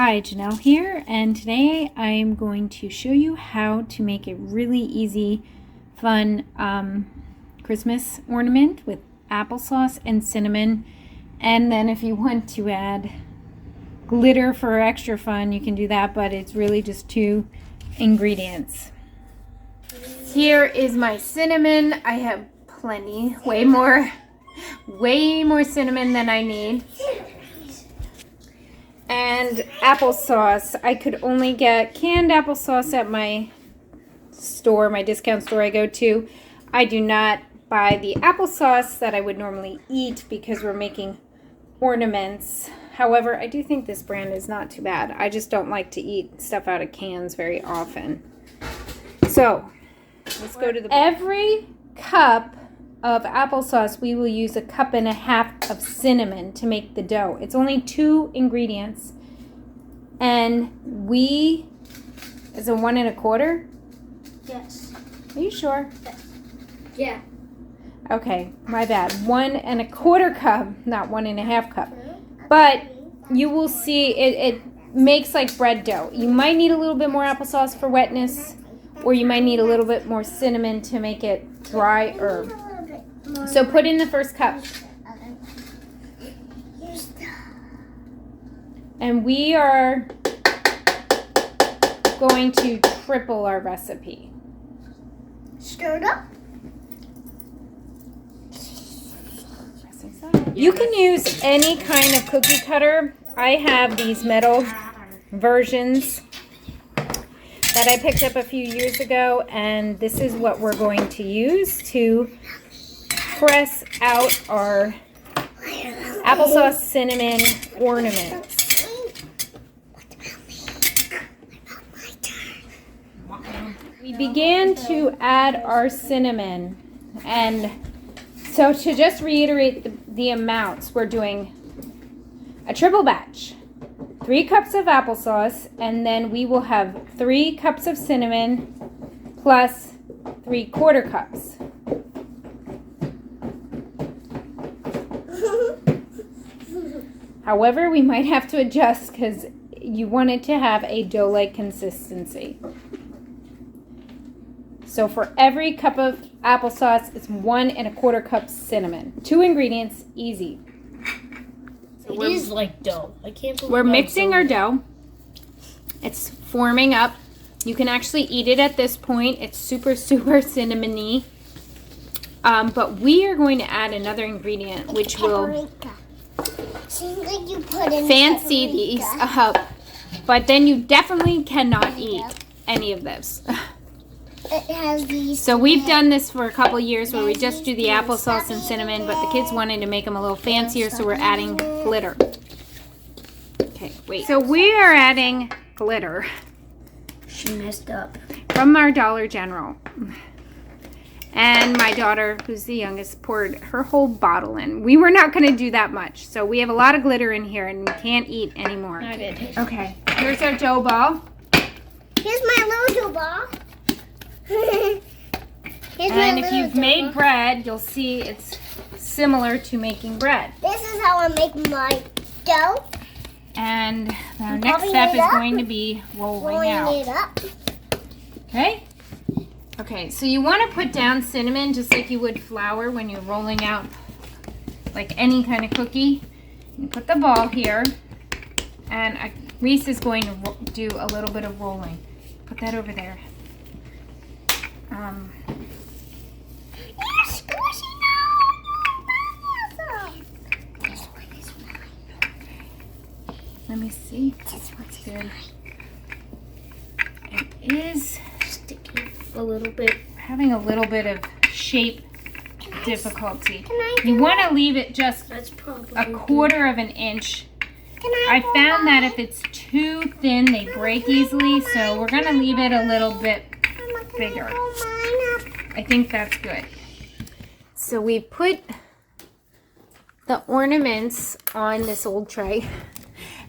Hi, Janelle here, and today I'm going to show you how to make a really easy, fun Christmas ornament with applesauce and cinnamon. And then if you want to add glitter for extra fun, you can do that, but it's really just 2 ingredients. Here is my cinnamon. I have plenty, way more cinnamon than I need. And applesauce. I could only get canned applesauce at my store, my discount store I go to. I do not buy the applesauce that I would normally eat because we're making ornaments. However, I do think this brand is not too bad. I just don't like to eat stuff out of cans very often. So, let's go to the... Every cup of applesauce, we will use 1.5 cups of cinnamon to make the dough. It's only 2 ingredients. And is it 1 1/4? Yes. Are you sure? Yes. Yeah. Okay, my bad. 1 1/4 cup, not 1 1/2 cup. But you will see it makes like bread dough. You might need a little bit more applesauce for wetness, or you might need a little bit more cinnamon to make it drier. So put in the first cup. And we are going to triple our recipe. Stir it up. You can use any kind of cookie cutter. I have these metal versions that I picked up a few years ago, and this is what we're going to use to press out our applesauce cinnamon ornaments. We began to add our cinnamon, and so to just reiterate the amounts, we're doing a triple batch, 3 cups of applesauce, and then we will have 3 cups of cinnamon plus 3/4 cups. However, we might have to adjust because you want it to have a dough-like consistency. So for every cup of applesauce, it's 1 1/4 cups cinnamon. 2 ingredients, easy. So it is like dough. I can't believe we're mixing our dough. It's forming up. You can actually eat it at this point. It's super cinnamony. But we are going to add another ingredient, which will Like you put in fancy these up. But then you definitely cannot eat any of this. It has these. So we've done this for a couple years where we just do the applesauce and cinnamon, but the kids wanted to make them a little fancier, so we're adding glitter. Okay, wait. So we are adding glitter. She messed up. From our Dollar General. And my daughter, who's the youngest, poured her whole bottle in. We were not going to do that much, so we have a lot of glitter in here, and we can't eat anymore. I did. Okay, here's our dough ball. Here's my little dough ball. And if you've made bread, you'll see it's similar to making bread. This is how I make my dough. And our next step is going to be rolling out. It up. Okay? Okay, so you want to put down cinnamon just like you would flour when you're rolling out like any kind of cookie. You put the ball here, and Reese is going to do a little bit of rolling. Put that over there. Let me see. This one's good. It is sticking a little bit. Having a little bit of shape difficulty. You want to leave it just 1/4 of an inch. I found that if it's too thin, they break easily, so we're going to leave it a little bit bigger. I think that's good. So we put the ornaments on this old tray,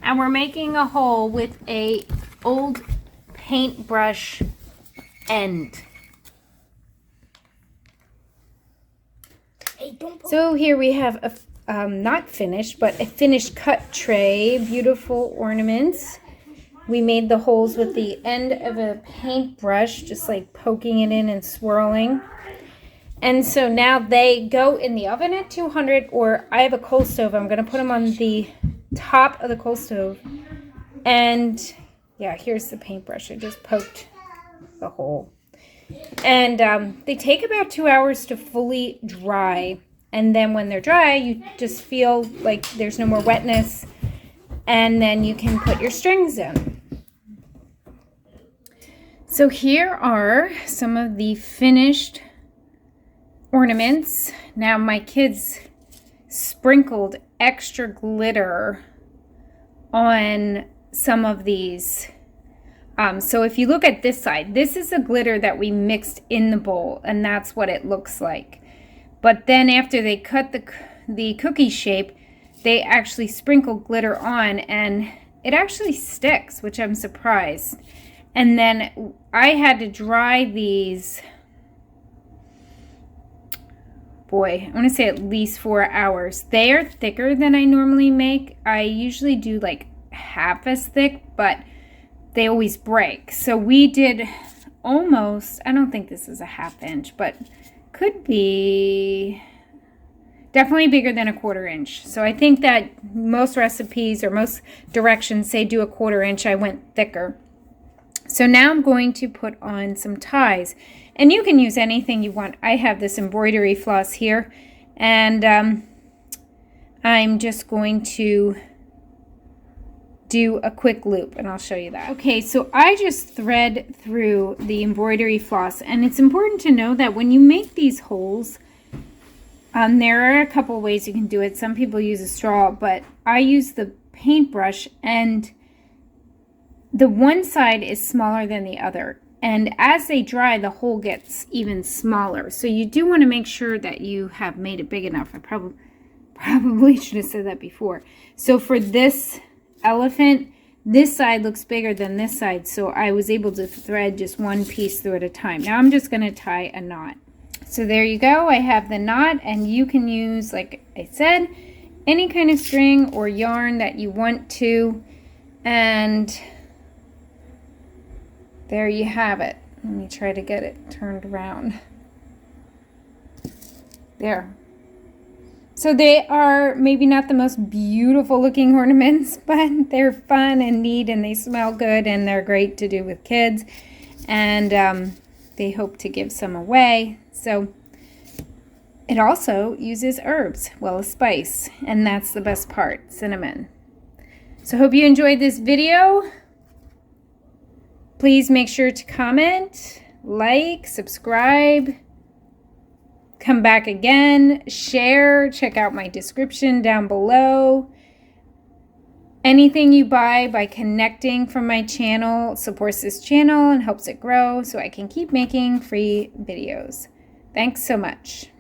and we're making a hole with a old paintbrush end. So here we have a not finished, but a finished cut tray, beautiful ornaments. We made the holes with the end of a paintbrush, just like poking it in and swirling. And so now they go in the oven at 200, or I have a coal stove. I'm going to put them on the top of the coal stove. And yeah, here's the paintbrush. I just poked the hole. And they take about 2 hours to fully dry. And then when they're dry, you just feel like there's no more wetness. And then you can put your strings in. So here are some of the finished ornaments. Now my kids sprinkled extra glitter on some of these. So if you look at this side, this is the glitter that we mixed in the bowl, and that's what it looks like. But then after they cut the cookie shape, they actually sprinkle glitter on, and it actually sticks, which I'm surprised. And then I had to dry these, boy, I want to say at least 4 hours. They are thicker than I normally make. I usually do like half as thick, but they always break. So we did almost, I don't think this is a ½ inch, but could be definitely bigger than a 1/4 inch. So I think that most recipes or most directions say do a 1/4 inch. I went thicker. So now I'm going to put on some ties, and you can use anything you want. I have this embroidery floss here, and I'm just going to do a quick loop, and I'll show you that. Okay, so I just thread through the embroidery floss, and it's important to know that when you make these holes, there are a couple ways you can do it. Some people use a straw, but I use the paintbrush, and the one side is smaller than the other. And as they dry, the hole gets even smaller. So you do want to make sure that you have made it big enough. I probably should have said that before. So for this elephant, this side looks bigger than this side. So I was able to thread just one piece through at a time. Now I'm just going to tie a knot. So there you go. I have the knot, and you can use, like I said, any kind of string or yarn that you want to. And there you have it. Let me try to get it turned around. There. So they are maybe not the most beautiful looking ornaments, but they're fun and neat, and they smell good, and they're great to do with kids. And they hope to give some away. So it also uses herbs, well, a spice, and that's the best part, cinnamon. So I hope you enjoyed this video. Please make sure to comment, like, subscribe, come back again, share, check out my description down below. Anything you buy by connecting from my channel supports this channel and helps it grow so I can keep making free videos. Thanks so much.